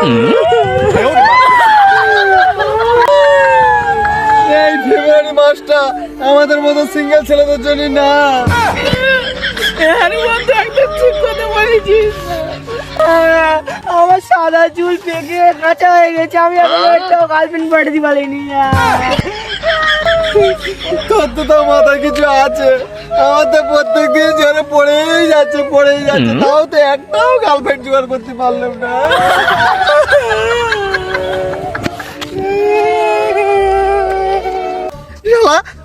এই ফেব্রুয়ারি মাসটা আমাদের মতো সিঙ্গেল ছেলেদের জন্য না। আমার সাদা চুল পেকে কাঁচা হয়ে গেছে, আমি একটাও গার্লফ্রেন্ড পাঠাতে পারিনি। তোর তো তাও মাথায় কিছু আছে, আমার তো প্রত্যেক দিন ঝরে পড়েই যাচ্ছে। তাও তো একটাও গার্লফ্রেন্ড জোগাড় করতে পারলাম না।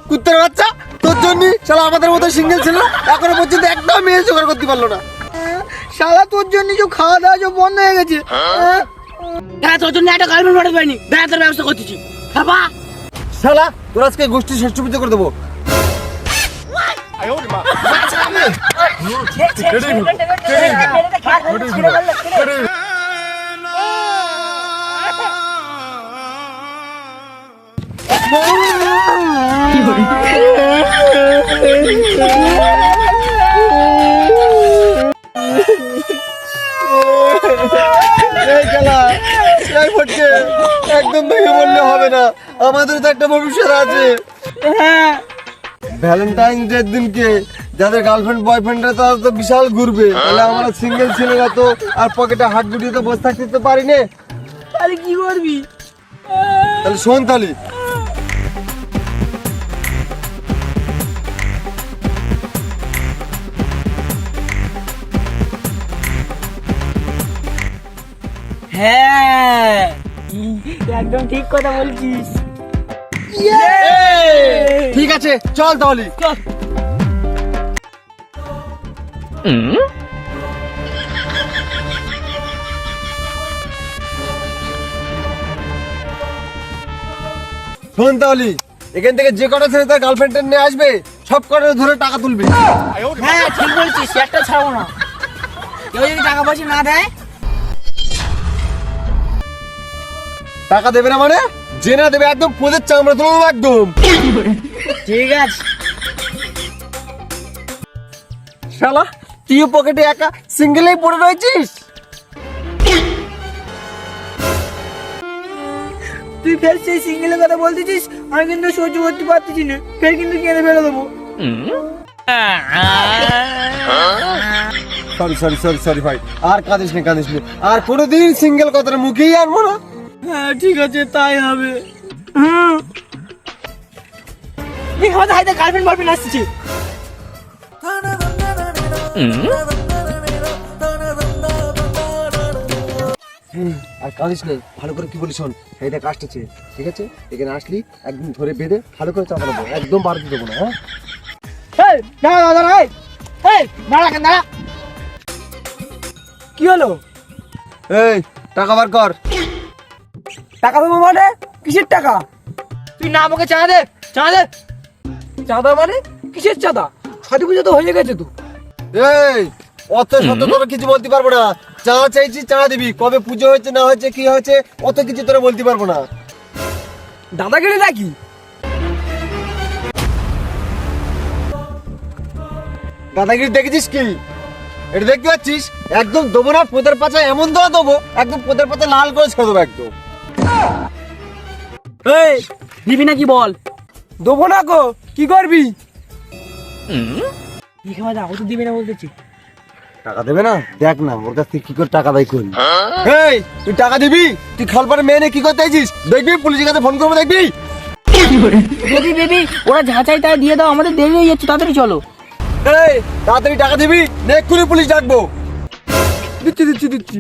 কুত্তার বাচ্চা, তোর জন্য শালা আমাদের মতো সিঙ্গেল ছিল এখনো পর্যন্ত একটাও মেয়ে জোগাড় করতে পারলো না। শালা তোর জন্য যে খাওয়া দাওয়া সব বন্ধ হয়ে গেছে। হ্যাঁ, তোর জন্য একটা গার্লফ্রেন্ড পাঠাতে পারিনি, বেড়াতে ব্যবস্থা করতেছি। খাবা শালা তোর আজকে গোষ্ঠী ষষ্ঠ পুজো করে দেবো। একদম ভেঙে বললে হবে না, আমাদের তো একটা ভবিষ্যৎ আছে। ভ্যালেন্টাইন ডের দিনকে যাদের গার্লফ্রেন্ড বয়ফ্রেন্ডরা তারা তো বিশাল ঘুরবে, তাহলে আমরা সিঙ্গেল ছেলেরা তো আর পকেটে হাত গুটিয়ে তো বসে থাকতে তো পারি না। তাহলে কি করবি? তাহলে শোন, তাহলে হ্যাঁ, একদম ঠিক কথা বলছিস। ঠিক আছে, চল তাহলে। চল। শোন তাহলে, এখান থেকে যে কটা ছেলে তার গার্লফ্রেন্ড নিয়ে আসবে সব কটা ধরে টাকা তুলবি। হ্যাঁ, ঠিক বলছিস, একটা ছাড়বো না। কেউ যদি টাকা পয়সা না দেয়, টাকা দেবে না মানে যে না দেবে একদম পোদের চামড়া তুলবো একদম। ঠিক আছে। শালা তুই পকেটে একা সিঙ্গেলেই পড়ে রয়েছিস। তুই ফের সেই সিঙ্গেলের কথা বলতেছিস, আমি কিন্তু সহ্য করতে পারতেছি না, ফের কিন্তু কেঁদে ফেলে দেবো। সরি ভাই, আর কাঁদিস নি। আর কোনোদিন সিঙ্গেল কথার মুখেই আনবো না। হ্যাঁ, ঠিক আছে, তাই হবে। আমাদের হাতে গার্লফ্রেন্ড বয়ফ্রেন্ড আসছে। আর কাঁদিস নেই, ভালো করে কি বলি শোন, এইটা কাজটা আছে, ঠিক আছে? এখানে আসলি একদম ধরে বেঁধে ভালো করে চাপানো, একদম বাড়তে দেবো না। হ্যাঁ, কি হলো? এই টাকা বার কর। টাকা দেবো মানে? কিসের টাকা? তুই না আমাকে চাঁদা দে। চাঁদা মানে কিসের চাঁদা? সাথী পুজো তো হয়ে গেছে তো। এই অত শত তোরা কিছু বলতে পারবো না। চা চাইছি, চা দিবি। কবে পুজো হয়েছে না হয়েছে কি হয়েছে অত কিছু তোরা বলতে পারবো না। দাদাগিরি নাকি? দাদাগিরি দেখেছিস কি? এটা দেখতে পাচ্ছিস? একদম দেবো না, পোদের পাচা এমন দেবো একদম পোদের পাচা লাল করে ছেড়ে দেবো একদম। এই দিবি নাকি বল? দেবো না গো, কি করবি? ও তো দিবি না বলতেছি। টাকা দেবে না? দেখ না ওর কাছ থেকে কি করে টাকা দায়ী করি। এই তুই টাকা দিবি? তুই খালপাড়ে মেয়ে নিয়ে কি করতে চাইছিস? দেখবি পুলিশের কাছে ফোন করবো, দেখবি? বেবি ওরা যা চাই তাই দিয়ে দাও, আমাদের দেরি হয়ে যাচ্ছে, তাড়াতাড়ি চলো। এই তাড়াতাড়ি টাকা দিবি, এক্ষুনি পুলিশ ডাকবো। দিচ্ছি।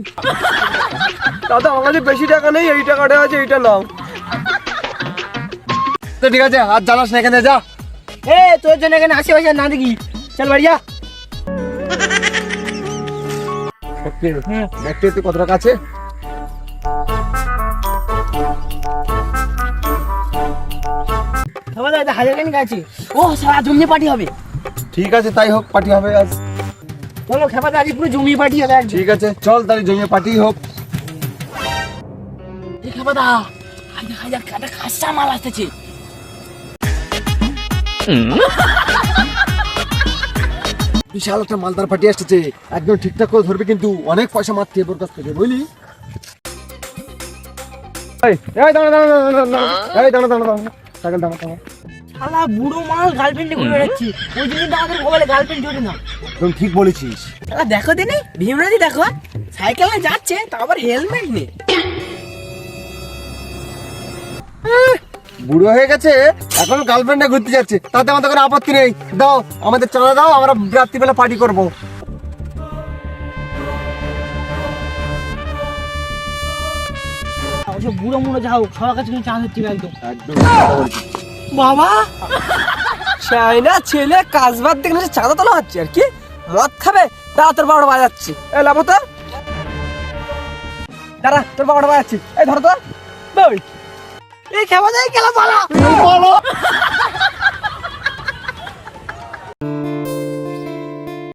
দাদা আমাদের বেশি টাকা নেই, এই টাকাটা আছে, এইটা নাও। তো ঠিক আছে, আর জ্বালাস না, এখানে যা। তোর জন্য এখানে আশেপাশে না দেখি, চল বাড়ি যা। দেখতে তুই কত টাকা আছে? দাদা 1000 আছে। ও সারা জমিয়ে পার্টি হবে। ঠিক আছে, তাই হোক, পার্টি হবে আজ। চলো খেপাতে আজ পুরো জমিয়ে পার্টি হবে একদম। ঠিক আছে, চল তাহলে জমিয়ে পার্টি হোক। খেপাদা হাজার কাটা খাসা মাল আসতেছে। বিশাল একটা মালদার পার্টি আসতেছে, একদম ঠিকঠাক করে ধরবে কিন্তু অনেক পয়সা মারতে হবে ওর কাছ থেকে, বুঝলি? এই দাঁড়া দাঁড়া দাঁড়া দাঁড়া, দাঁড়া এই দাঁড়া দাঁড়া দাঁড়া সাইকেল দাঁড়া দাঁড়া শালা বুড়ো মাল গার্লফ্রেন্ডে ঘুরে বেড়াচ্ছি, ওই জন্য তো আমাদের মোবাইলে গার্লফ্রেন্ড জোটে না। তুমি ঠিক বলেছিস। শালা দেখো দিনে ভীমরাজি দেখো, সাইকেল নিয়ে যাচ্ছে তা আবার হেলমেট নেই। বুড়ো হয়ে গেছে এখন গার্লফ্রেন্ডে ঘুরতে যাচ্ছে, তাতে আমাদের কোনো আপত্তি নেই। দাও আমাদের চাঁদা দাও, আমরা রাত্রিবেলা পার্টি করবো। ওসব বুড়ো মুড়ো যা হোক, সবার কাছে কিন্তু চান্স হচ্ছে একদম। একদম কথা বলেছিস। বাবা চাইনা ছেলে কাজ বাদ দেখলে চাঁদা তোলা হচ্ছে আর কি, মদ খাবে তা তোর বাবাটা বাজাচ্ছি। এ লাভ তো দাঁড়া, তোর বাবাটা বাজাচ্ছি। এই ধরো তো, এই খেলা যায়, খেলা পালা। বলো